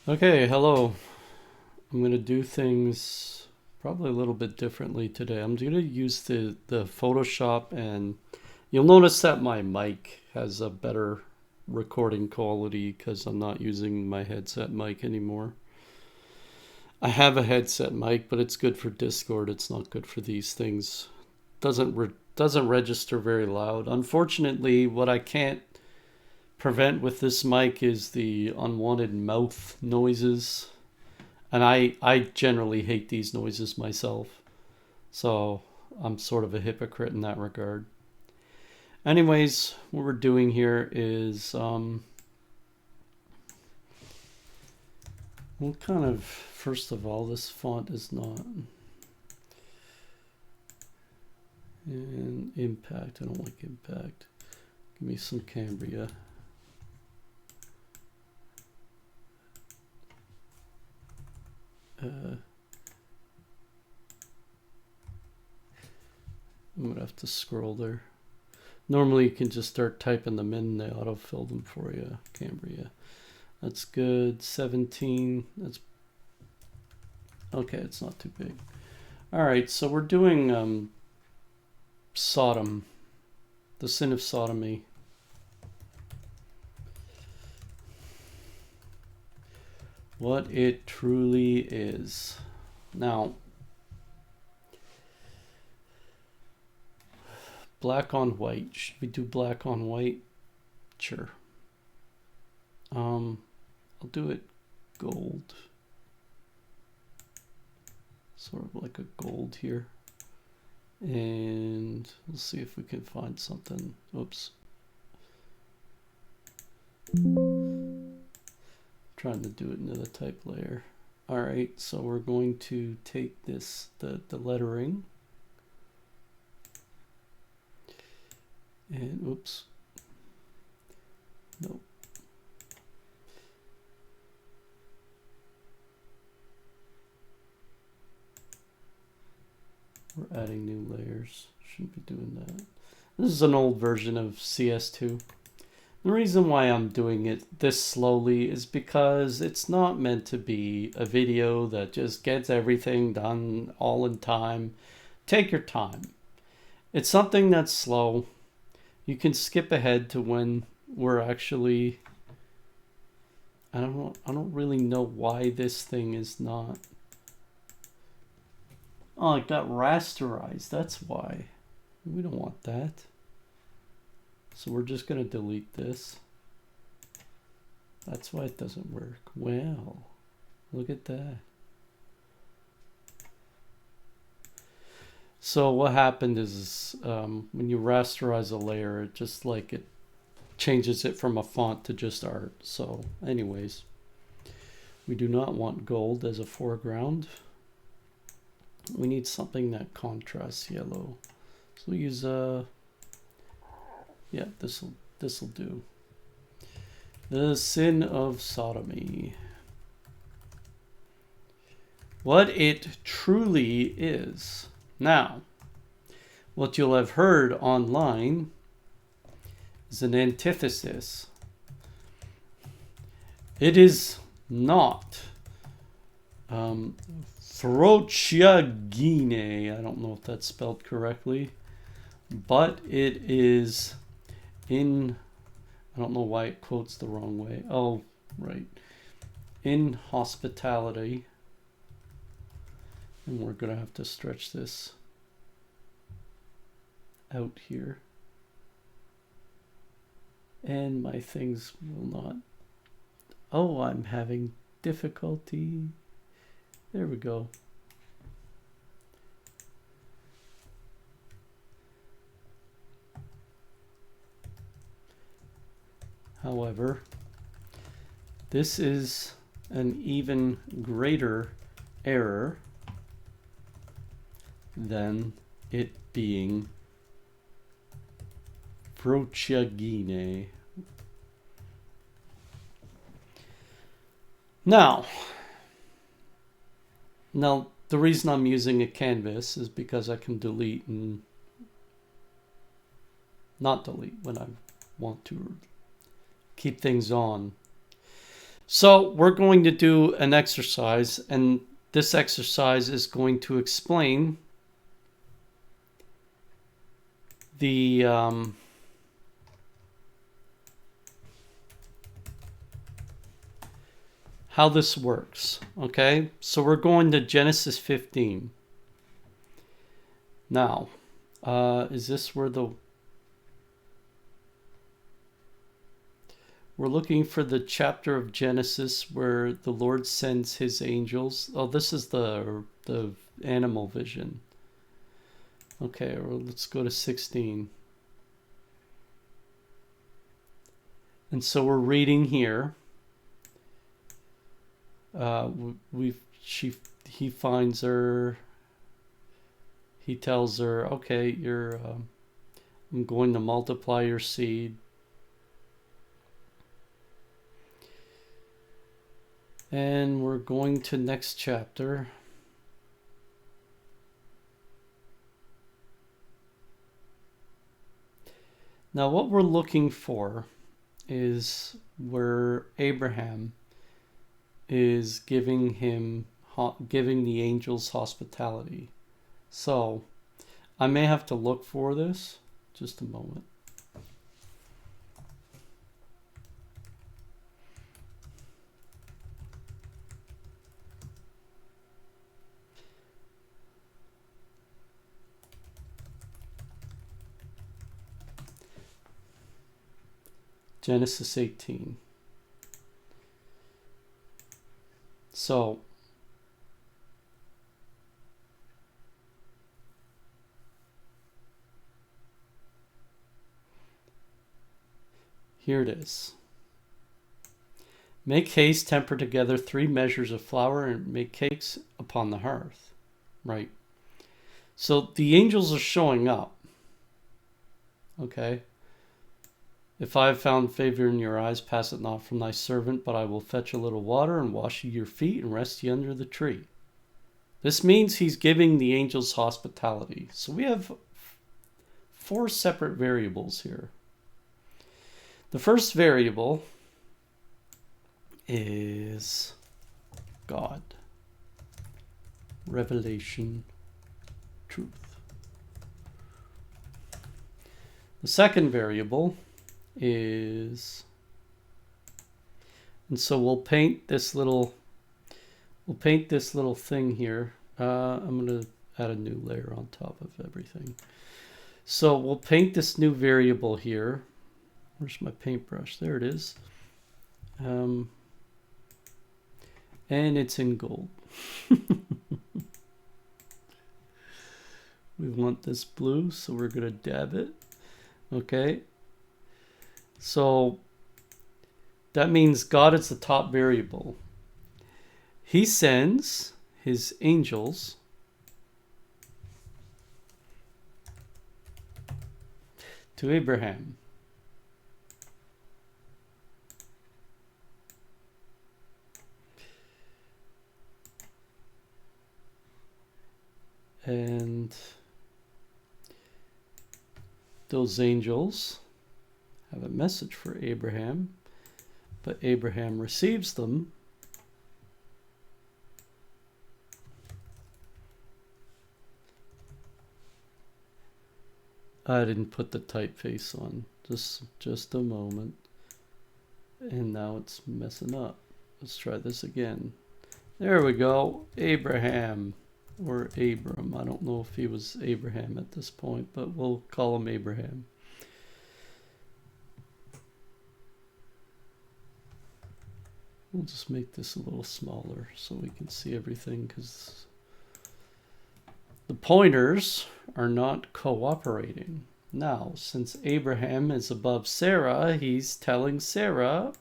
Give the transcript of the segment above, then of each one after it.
Okay, hello. I'm going to do things probably a little bit differently today. I'm going to use the Photoshop, and you'll notice that my mic has a better recording quality because I'm not using my headset mic anymore. I have a headset mic, but it's good for Discord. It's not good for these things. Doesn't register very loud. Unfortunately, what I can't prevent with this mic is the unwanted mouth noises. And I generally hate these noises myself. So I'm sort of a hypocrite in that regard. Anyways, what we're doing here is we'll kind of, first of all, this font is not. And impact, I don't like impact. Give me some Cambria. I'm gonna have to scroll there. Normally you can just start typing them in, they autofill them for you. Cambria. That's good. 17. That's okay, it's not too big. Alright, so we're doing Sodom. The sin of sodomy. What it truly is. Now, black on white. Should we do black on white? Sure. I'll do it gold. Sort of like a gold here. And we'll see if we can find something. Oops. Trying to do it into the type layer. Alright, so we're going to take this, the lettering. And oops. Nope. We're adding new layers. Shouldn't be doing that. This is an old version of CS2. The reason why I'm doing it this slowly is because it's not meant to be a video that just gets everything done all in time. Take your time. It's something that's slow. You can skip ahead to when we're actually... I don't really know why this thing is not... Oh, it got rasterized. That's why. We don't want that. So we're just going to delete this. That's why it doesn't work. Well, look at that. So what happened is when you rasterize a layer, it just like it changes it from a font to just art. So anyways, we do not want gold as a foreground. We need something that contrasts yellow. So we'll use yeah, this'll do. The sin of sodomy. What it truly is. Now, what you'll have heard online is an antithesis. It is not Frociagine. I don't know if that's spelled correctly, but it is in, I don't know why it quotes the wrong way. Oh, right. Inhospitality. And we're going to have to stretch this out here. And my things will not. Oh, I'm having difficulty. There we go. However, this is an even greater error than it being Frociagine. Now, the reason I'm using a canvas is because I can delete and not delete when I want to keep things on. So we're going to do an exercise, and this exercise is going to explain the how this works. Okay, so we're going to Genesis 15. Now, is this where we're looking for the chapter of Genesis where the Lord sends his angels? Oh, this is the animal vision. Okay, well, let's go to 16. And so we're reading here. He finds her. He tells her, "Okay, I'm going to multiply your seed." And we're going to next chapter. Now, what we're looking for is where Abraham is giving the angels hospitality. So I may have to look for this. Just a moment. Genesis 18. So here it is. Make haste, temper together 3 measures of flour, and make cakes upon the hearth. Right. So the angels are showing up. Okay. If I have found favor in your eyes, pass it not from thy servant, but I will fetch a little water and wash you your feet and rest you under the tree. This means he's giving the angels hospitality. So we have 4 separate variables here. The first variable is God, revelation, truth. The second variable is, and so we'll paint this little thing here. I'm going to add a new layer on top of everything. So we'll paint this new variable here. Where's my paintbrush? There it is. And it's in gold. We want this blue, so we're going to dab it. Okay. So that means God is the top variable. He sends his angels to Abraham. And those angels have a message for Abraham, but Abraham receives them. I didn't put the typeface on. Just a moment. And now it's messing up. Let's try this again. There we go. Abraham. Or Abram. I don't know if he was Abraham at this point, but we'll call him Abraham. We'll just make this a little smaller so we can see everything, because the pointers are not cooperating. Now, since Abraham is above Sarah, he's telling Sarah,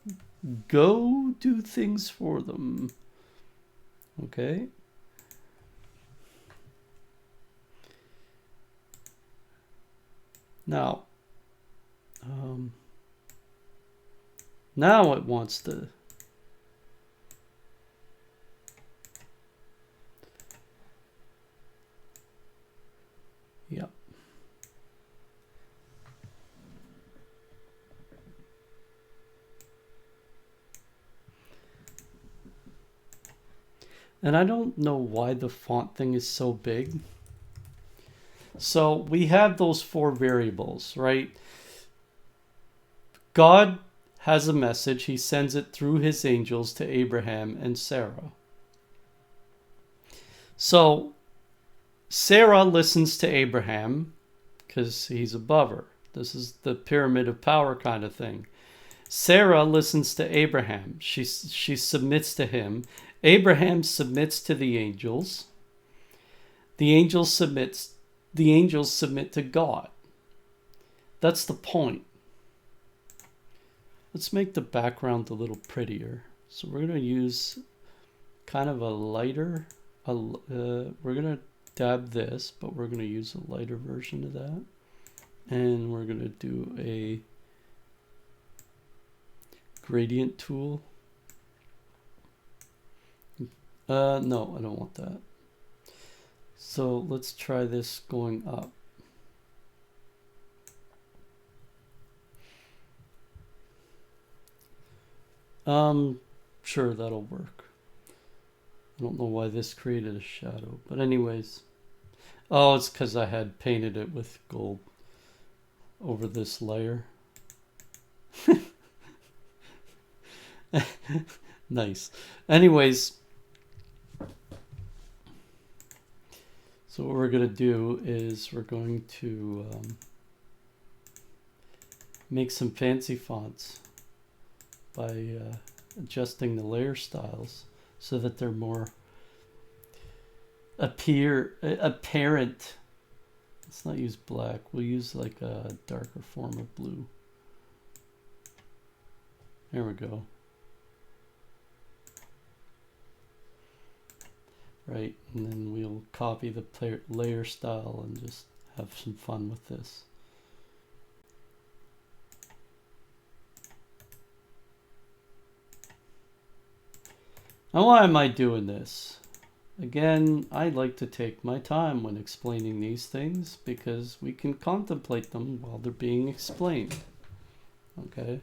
go do things for them. Okay? Now it wants to And I don't know why the font thing is so big. So we have those 4 variables, right? God has a message. He sends it through his angels to Abraham and Sarah. So Sarah listens to Abraham because he's above her. This is the pyramid of power kind of thing. Sarah listens to Abraham. She submits to him. Abraham submits to the angels. The angels submit to God. That's the point. Let's make the background a little prettier. So we're going to use kind of a lighter, we're going to dab this, but we're going to use a lighter version of that. And we're going to do a gradient tool. No, I don't want that. So let's try this going up. Sure, that'll work. I don't know why this created a shadow, but anyways. Oh, it's because I had painted it with gold over this layer. Nice. Anyways, so what we're going to do is we're going to make some fancy fonts by adjusting the layer styles so that they're more apparent. Let's not use black. We'll use like a darker form of blue. There we go. Right, and then we'll copy the layer style and just have some fun with this. Now, why am I doing this? Again, I like to take my time when explaining these things because we can contemplate them while they're being explained. Okay?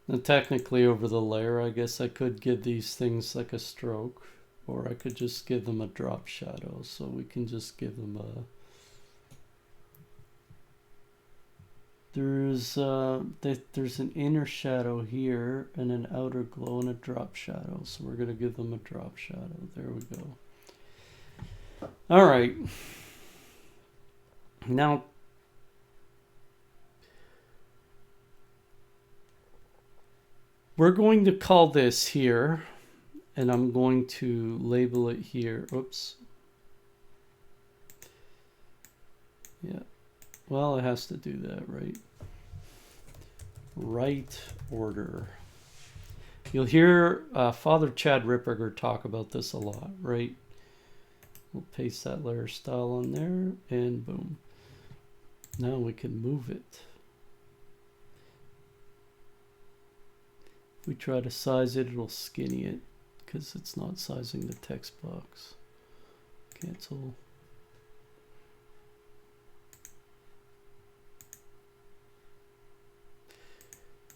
And technically over the layer, I guess I could give these things like a stroke, or I could just give them a drop shadow. So we can just give them a... There's an inner shadow here and an outer glow and a drop shadow. So we're going to give them a drop shadow. There we go. All right. Now, we're going to call this here, and I'm going to label it here. Oops. Yeah. Well, it has to do that, right? Right order. You'll hear Father Chad Ripperger talk about this a lot, right? We'll paste that layer style on there, and boom. Now we can move it. If we try to size it, it'll skinny it because it's not sizing the text box. Cancel.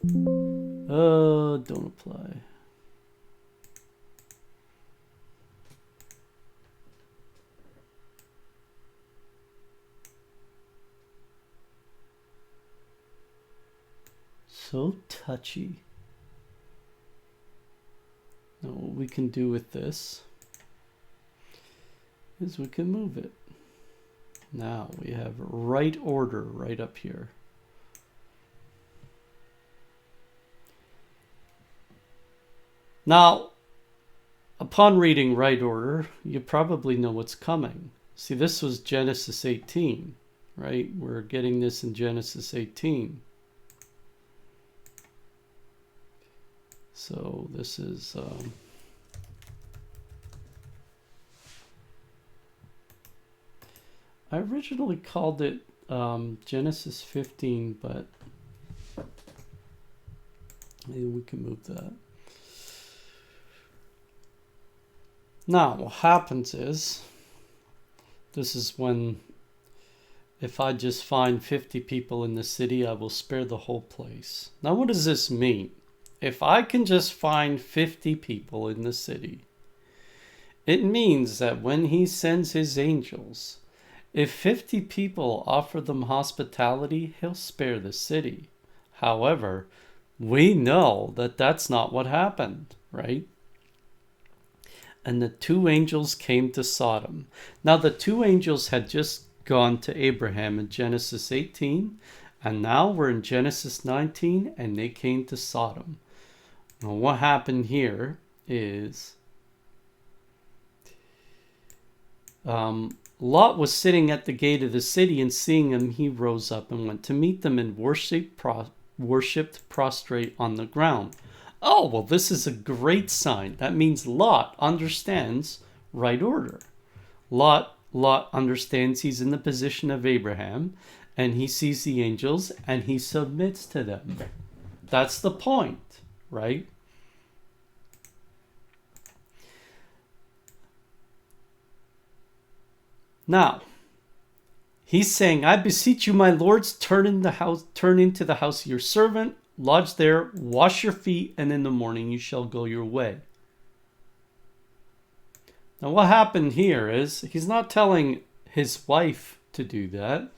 Don't apply. So touchy. Now what we can do with this is we can move it. Now we have right order right up here. Now, upon reading right order, you probably know what's coming. See, this was Genesis 18, right? We're getting this in Genesis 18. So this is... I originally called it Genesis 15, but maybe we can move that. Now, what happens is, this is when, if I just find 50 people in the city, I will spare the whole place. Now, what does this mean? If I can just find 50 people in the city, It means that when he sends his angels, if 50 people offer them hospitality, he'll spare the city. However, we know that that's not what happened, right? And the two angels came to Sodom. Now, the two angels had just gone to Abraham in Genesis 18, and now we're in Genesis 19, and they came to Sodom. Now, what happened here is Lot was sitting at the gate of the city, and seeing them, he rose up and went to meet them and worshipped prostrate on the ground. Oh, well, this is a great sign. That means Lot understands right order. Lot understands he's in the position of Abraham, and he sees the angels, and he submits to them. That's the point, right? Now, he's saying, I beseech you, my lords, turn into the house of your servant, lodge there, wash your feet, and in the morning you shall go your way. Now, what happened here is he's not telling his wife to do that.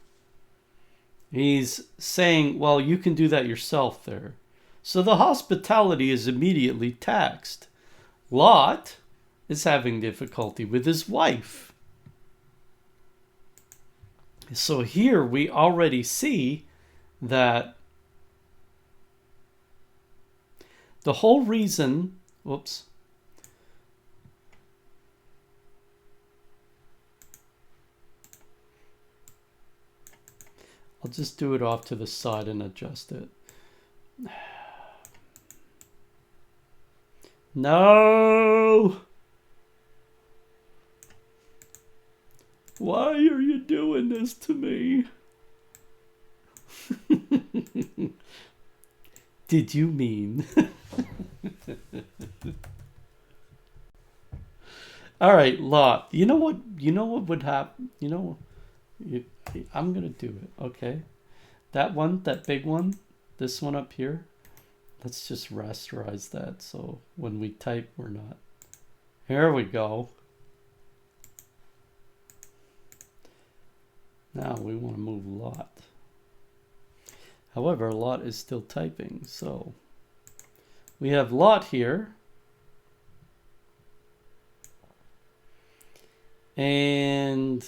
He's saying, well, you can do that yourself there. So the hospitality is immediately taxed. Lot is having difficulty with his wife. So here we already see that the whole reason, whoops, I'll just do it off to the side and adjust it. No! Why are you doing this to me? Did you mean? All right, Lot. You know what would happen? I'm going to do it, okay? That one, that big one, this one up here, let's just rasterize that so when we type, we're not. Here we go. Now we want to move Lot. However, Lot is still typing, so we have Lot here. And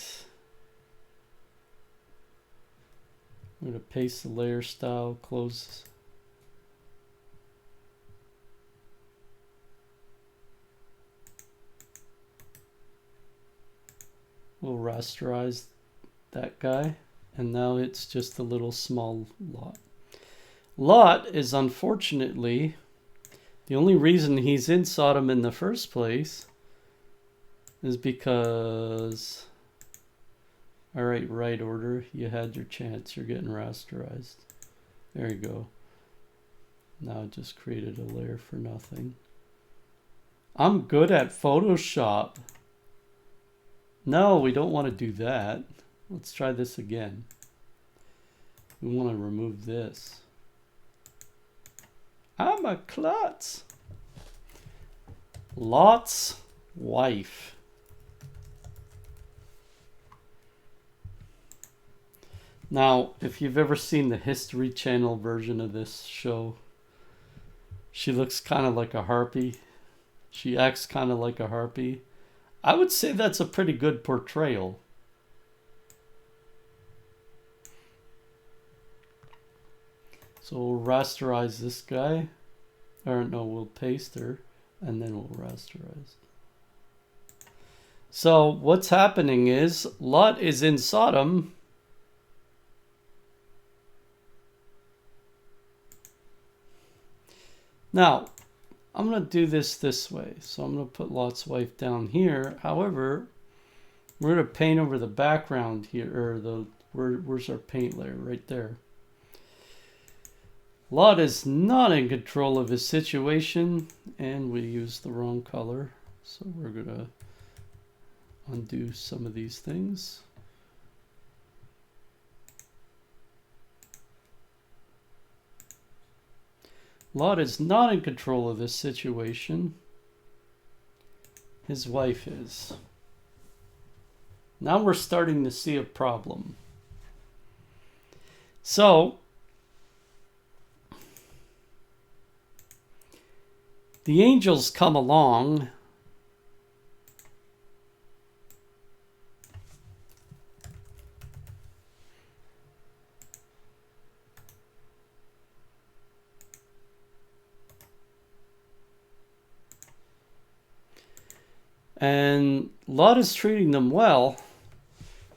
I'm going to paste the layer style, close. We'll rasterize that guy, and now it's just a little small Lot. Lot is unfortunately the only reason he's in Sodom in the first place is because, all right, right order, you had your chance, you're getting rasterized. There you go. Now I just created a layer for nothing. I'm good at Photoshop. No, we don't want to do that. Let's try this again. We want to remove this. I'm a klutz. Lot's wife. Now, if you've ever seen the History Channel version of this show, she looks kind of like a harpy. She acts kind of like a harpy. I would say that's a pretty good portrayal. So we'll rasterize this guy. Or no, we'll paste her. And then we'll rasterize. So what's happening is Lot is in Sodom. Now, I'm going to do this way. So I'm going to put Lot's wife down here. However, we're going to paint over the background here. Or where's our paint layer? Right there. Lot is not in control of his situation, and we used the wrong color. So we're going to undo some of these things. Lot is not in control of this situation. His wife is. Now we're starting to see a problem. So, the angels come along and Lot is treating them well,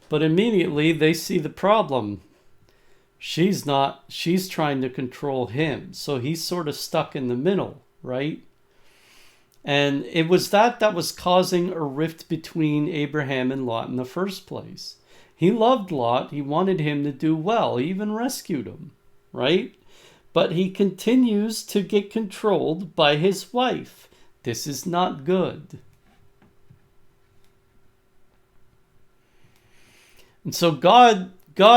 but immediately they see the problem. She's trying to control him. So he's sort of stuck in the middle, right? And it was that was causing a rift between Abraham and Lot in the first place. He loved Lot. He wanted him to do well. He even rescued him, right? But he continues to get controlled by his wife. This is not good. And so God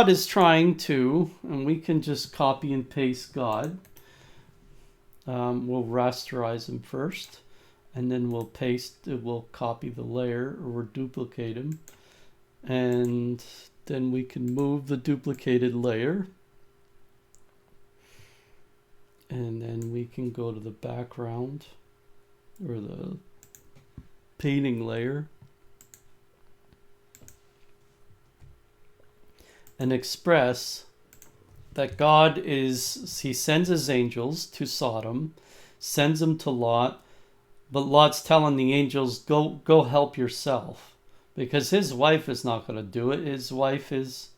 is trying to, and we can just copy and paste God. We'll rasterize him first, and then we'll copy the layer or duplicate him. And then we can move the duplicated layer. And then we can go to the background or the painting layer. And express that God he sends his angels to Sodom, sends them to Lot, but Lot's telling the angels, go help yourself. Because his wife is not going to do it. His wife is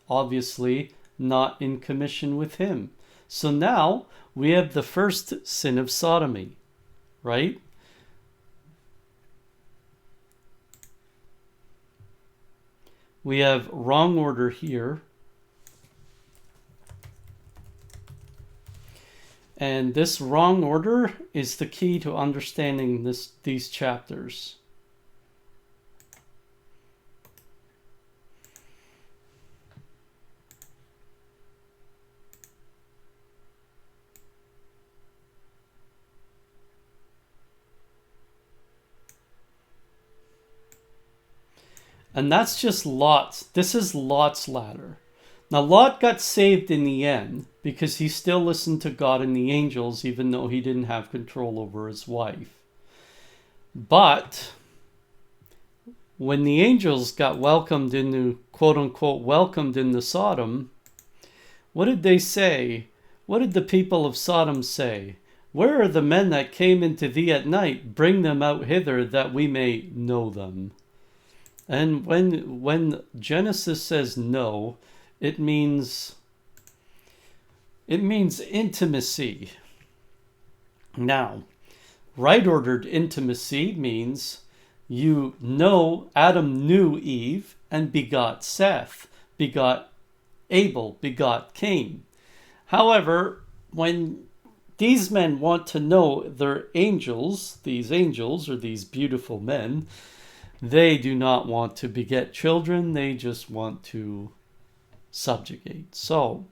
obviously not in commission with him. So now we have the first sin of sodomy, right? We have wrong order here. And this wrong order is the key to understanding these chapters. And that's just Lot's. This is Lot's ladder. Now, Lot got saved in the end because he still listened to God and the angels, even though he didn't have control over his wife. But when the angels got welcomed into, quote unquote, welcomed into Sodom, what did they say? What did the people of Sodom say? Where are the men that came into thee at night? Bring them out hither that we may know them. And when Genesis says know, it means intimacy. Now, right-ordered intimacy means Adam knew Eve and begot Seth, begot Abel, begot Cain. However, when these men want to know their angels, these angels or these beautiful men, they do not want to beget children. They just want to subjugate. So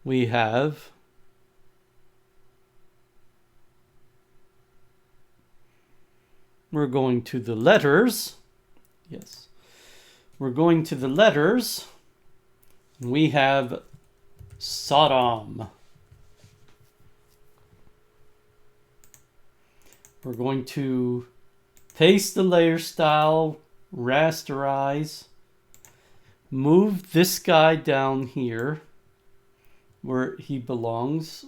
we have we're going to the letters. Yes. We're going to the letters. We have Sodom. We're going to paste the layer style, rasterize, move this guy down here where he belongs.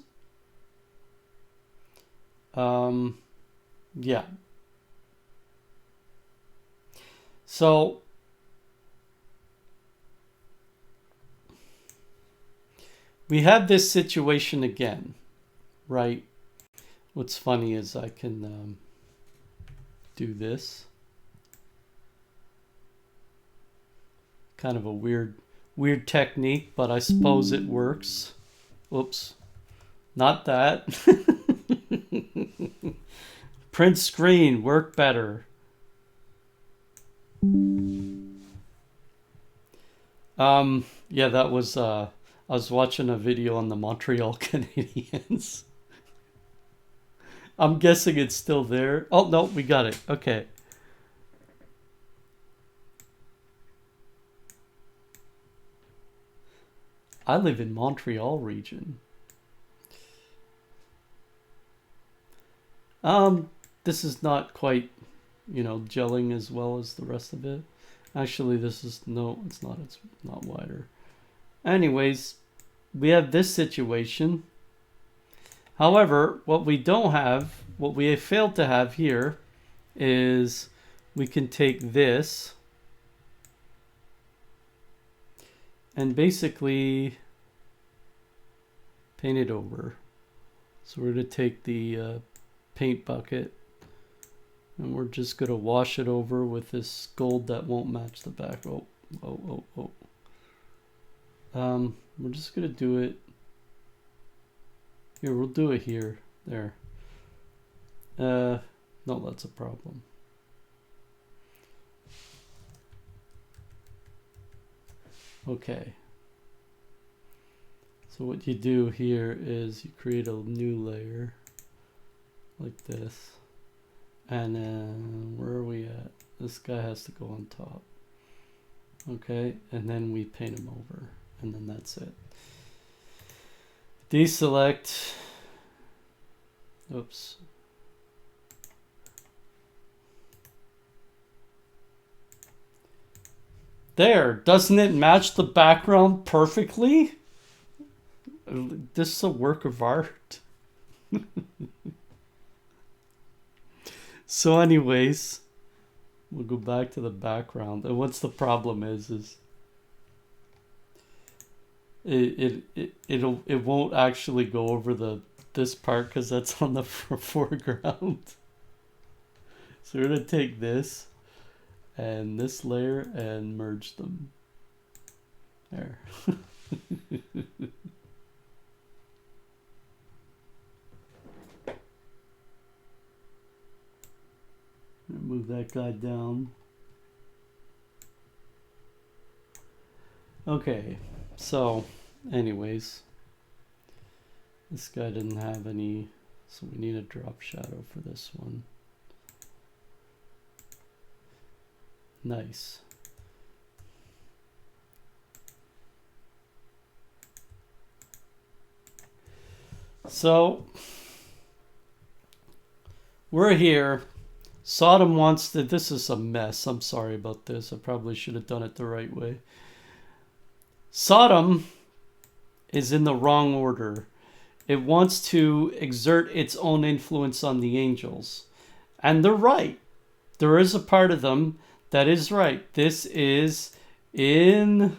Yeah. So we have this situation again, right? What's funny is I can do this. Kind of a weird technique, but I suppose it works. Oops. Not that. Print screen, work better. Yeah, that was I was watching a video on the Montreal Canadiens. I'm guessing it's still there. Oh, no, we got it. Okay. I live in Montreal region. This is not quite, gelling as well as the rest of it. Actually, this is, no, it's not. It's not wider. Anyways, we have this situation. However, what we don't have, what we have failed to have here, is we can take this and basically paint it over. So we're going to take the paint bucket and we're just going to wash it over with this gold that won't match the back. We're just going to do it. Here, we'll do it here. There. No, that's a problem. Okay. So what you do here is you create a new layer like this. And then where are we at? This guy has to go on top. Okay, and then we paint him over. And then that's it. Deselect. Oops. There, doesn't it match the background perfectly? This is a work of art. So anyways, we'll go back to the background. And what's the problem is it won't actually go over this part because that's on the foreground. So we're gonna take this and this layer and merge them. There. Move that guy down. Okay, so anyways, this guy didn't have any, so we need a drop shadow for this one. Nice. So we're here. Sodom wants to, this is a mess. I'm sorry about this. I probably should have done it the right way. Sodom is in the wrong order. It wants to exert its own influence on the angels. And they're right. There is a part of them that is right. This is and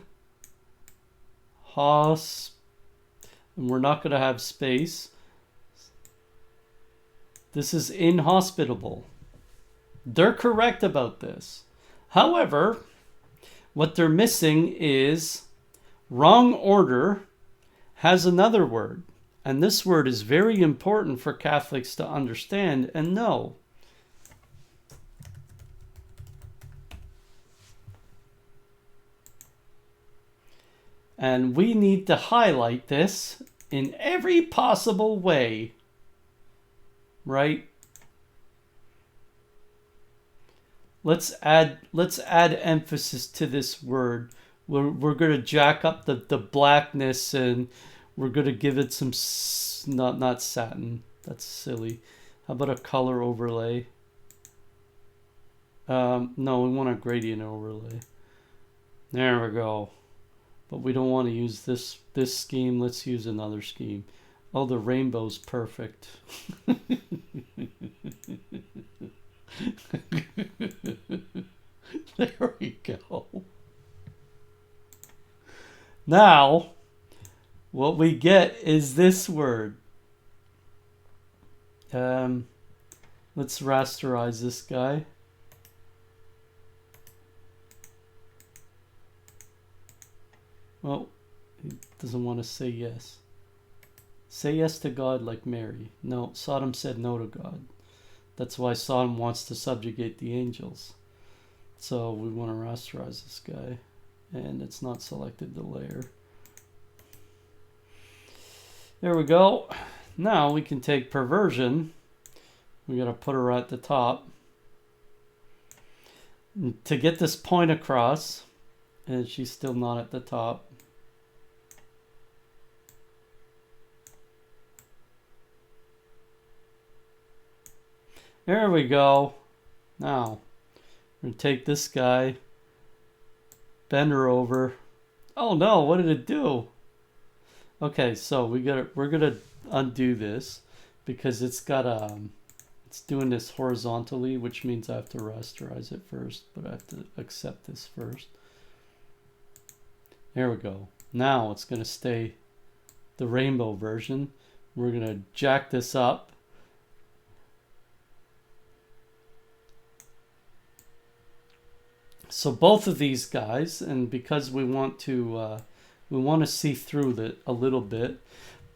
we're not going to have space. This is inhospitable. They're correct about this. However, what they're missing is wrong order has another word. And this word is very important for Catholics to understand and know. And we need to highlight this in every possible way. Right? Let's add emphasis to this word. We're going to jack up the blackness and we're going to give it some not satin. That's silly. How about a color overlay? No, we want a gradient overlay. There we go. But we don't want to use this scheme. Let's use another scheme. Oh, the rainbow's perfect. There we go. Now, what we get is this word. Let's rasterize this guy. Well, he doesn't want to say yes. Say yes to God like Mary. No, Sodom said no to God. That's why Sodom wants to subjugate the angels. So we want to rasterize this guy. And it's not selected the layer. There we go. Now we can take perversion We got to put her at the top to get this point across, and she's still not at the top. There we go. Now, we're going to take this guy, bend her over. Oh no, what did it do? Okay, so we're going to undo this because it's doing this horizontally, which means I have to rasterize it first, but I have to accept this first. There we go. Now it's going to stay the rainbow version. We're going to jack this up. So both of these guys, and because we want to see through a little bit,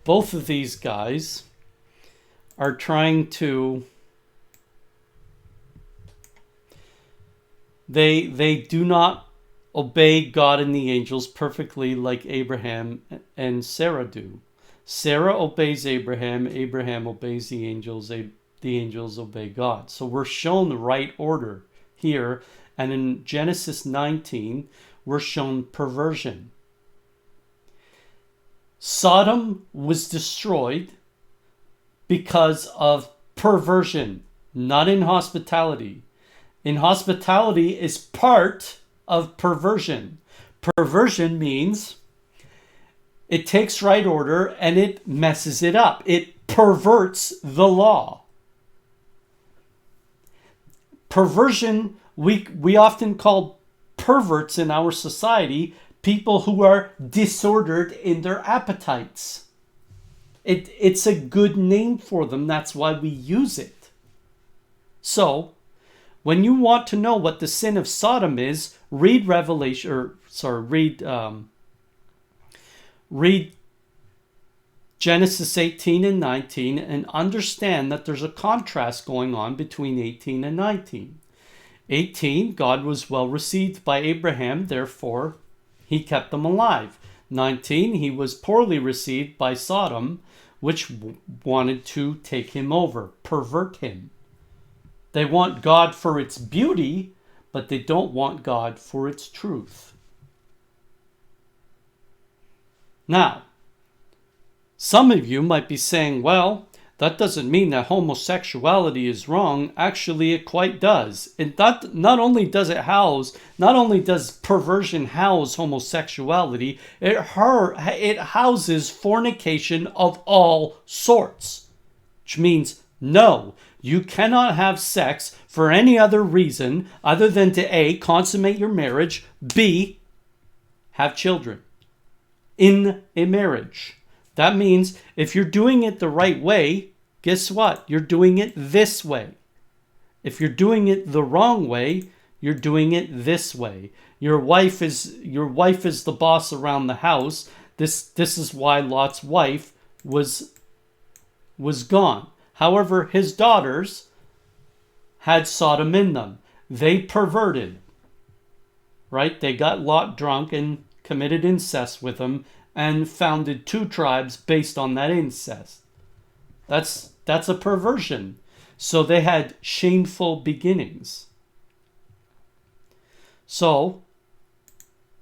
both of these guys are trying to. They do not obey God and the angels perfectly like Abraham and Sarah do. Sarah obeys Abraham. Abraham obeys the angels. The angels obey God. So we're shown the right order here. And in Genesis 19, we're shown perversion. Sodom was destroyed because of perversion, not inhospitality. Inhospitality is part of perversion. Perversion means it takes right order and it messes it up. It perverts the law. Perversion, we often call perverts in our society people who are disordered in their appetites. It's a good name for them. That's why we use it. So, when you want to know what the sin of Sodom is, read read Genesis 18 and 19 and understand that there's a contrast going on between 18 and 19. 18, God was well received by Abraham, therefore he kept them alive. 19, he was poorly received by Sodom, which wanted to take him over, pervert him. They want God for its beauty, but they don't want God for its truth. Now, some of you might be saying, well, that doesn't mean that homosexuality is wrong. Actually, it quite does. Not only does perversion house homosexuality, it houses fornication of all sorts. Which means, no, you cannot have sex for any other reason other than to A, consummate your marriage, B, have children in a marriage. That means if you're doing it the right way, guess what? You're doing it this way. If you're doing it the wrong way, you're doing it this way. Your wife is the boss around the house. This is why Lot's wife was gone. However, his daughters had Sodom in them. They perverted. Right? They got Lot drunk and committed incest with him and founded 2 tribes based on that incest. That's a perversion. So they had shameful beginnings. So,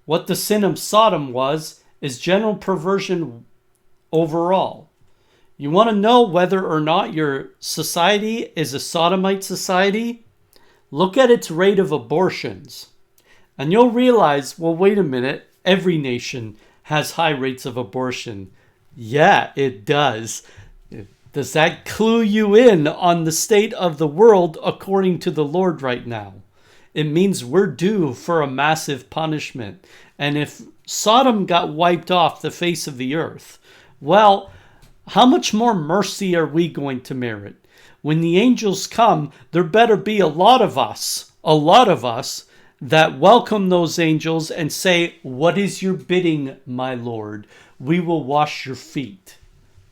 what the sin of Sodom was is general perversion overall. You want to know whether or not your society is a sodomite society? Look at its rate of abortions. And you'll realize, well, wait a minute, every nation has high rates of abortion. Yeah, it does. Does that clue you in on the state of the world according to the Lord right now? It means we're due for a massive punishment. And if Sodom got wiped off the face of the earth, well, how much more mercy are we going to merit? When the angels come, there better be a lot of us that welcome those angels and say, "What is your bidding, my Lord? We will wash your feet."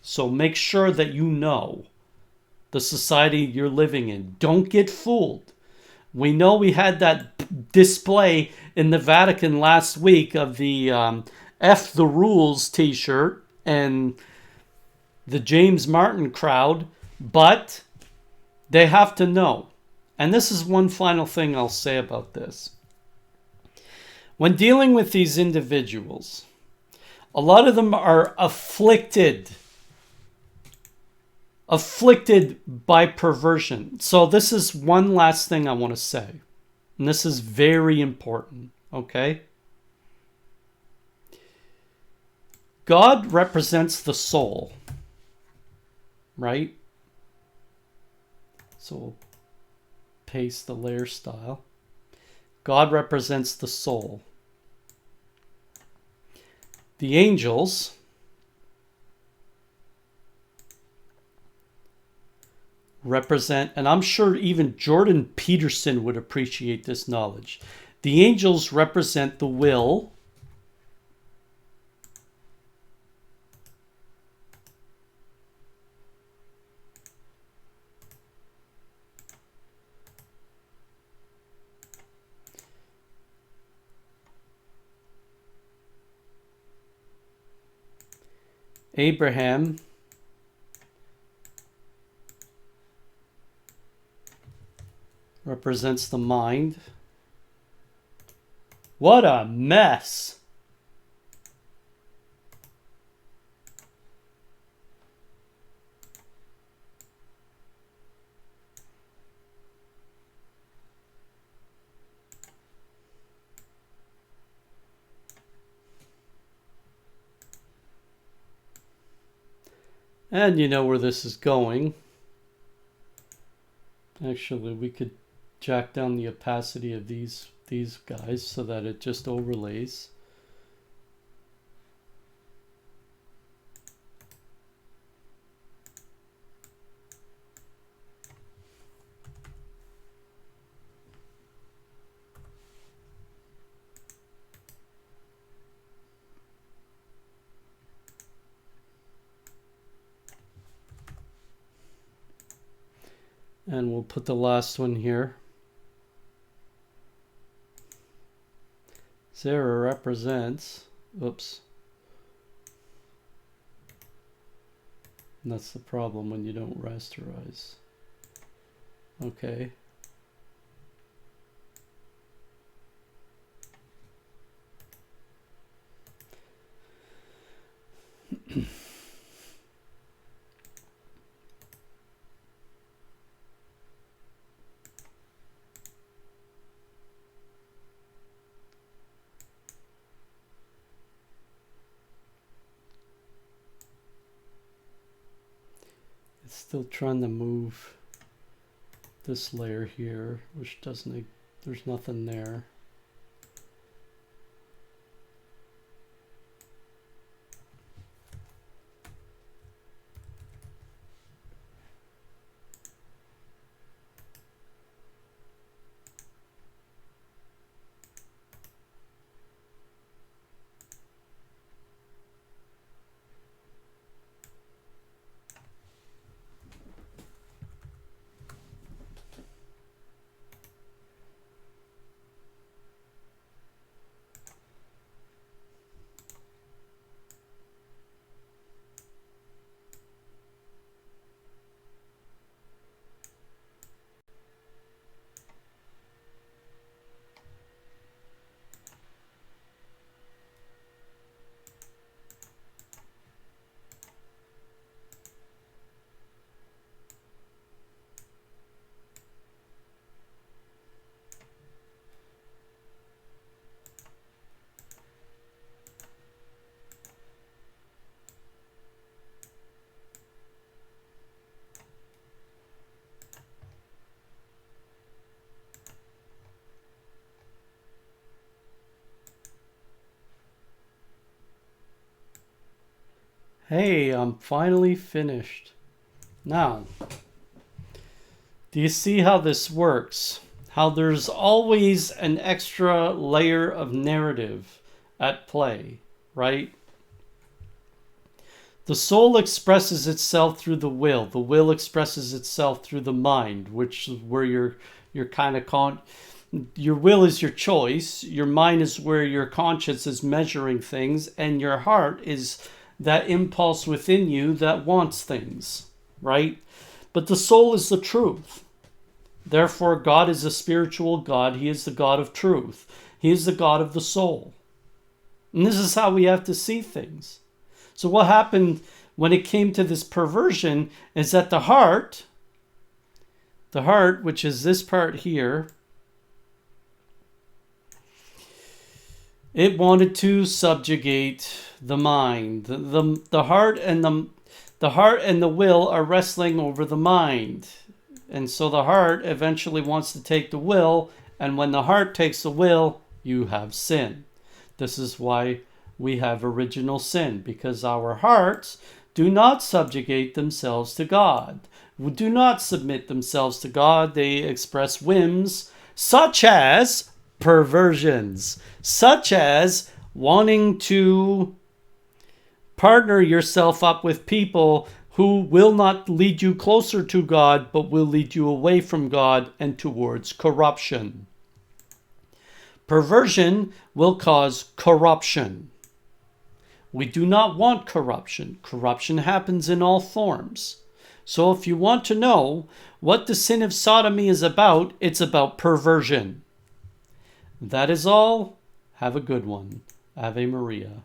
So make sure that you know the society you're living in. Don't get fooled. We know we had that display in the Vatican last week of the F the Rules t-shirt and the James Martin crowd, but They have to know. And this is one final thing I'll say about this. When dealing with these individuals, a lot of them are afflicted by perversion. So this is one last thing I want to say. And this is very important, okay? God represents the soul, right? So we'll paste the layer style. God represents the soul. The angels represent, and I'm sure even Jordan Peterson would appreciate this knowledge. The angels represent the will. Abraham represents the mind. What a mess. And you know where this is going. Actually, we could jack down the opacity of these guys so that it just overlays. And we'll put the last one here. Sarah represents, oops. And that's the problem when you don't rasterize. Okay. Still trying to move this layer here, which doesn't, there's nothing there. Hey, I'm finally finished. Now, do you see how this works? How there's always an extra layer of narrative at play, right? The soul expresses itself through the will. The will expresses itself through the mind, which is where you're kind of your will is your choice. Your mind is where your conscience is measuring things, and your heart is that impulse within you that wants things, right? But the soul is the truth. Therefore, God is a spiritual God. He is the God of truth. He is the God of the soul. And this is how we have to see things. So what happened when it came to this perversion is that the heart, which is this part here, it wanted to subjugate the mind. The heart and the will are wrestling over the mind. And so the heart eventually wants to take the will, and when the heart takes the will, you have sin. This is why we have original sin, because our hearts do not subjugate themselves to God, do not submit themselves to God. They express whims such as perversions, such as wanting to partner yourself up with people who will not lead you closer to God, but will lead you away from God and towards corruption. Perversion will cause corruption. We do not want corruption. Corruption happens in all forms. So if you want to know what the sin of sodomy is about, it's about perversion. That is all. Have a good one. Ave Maria.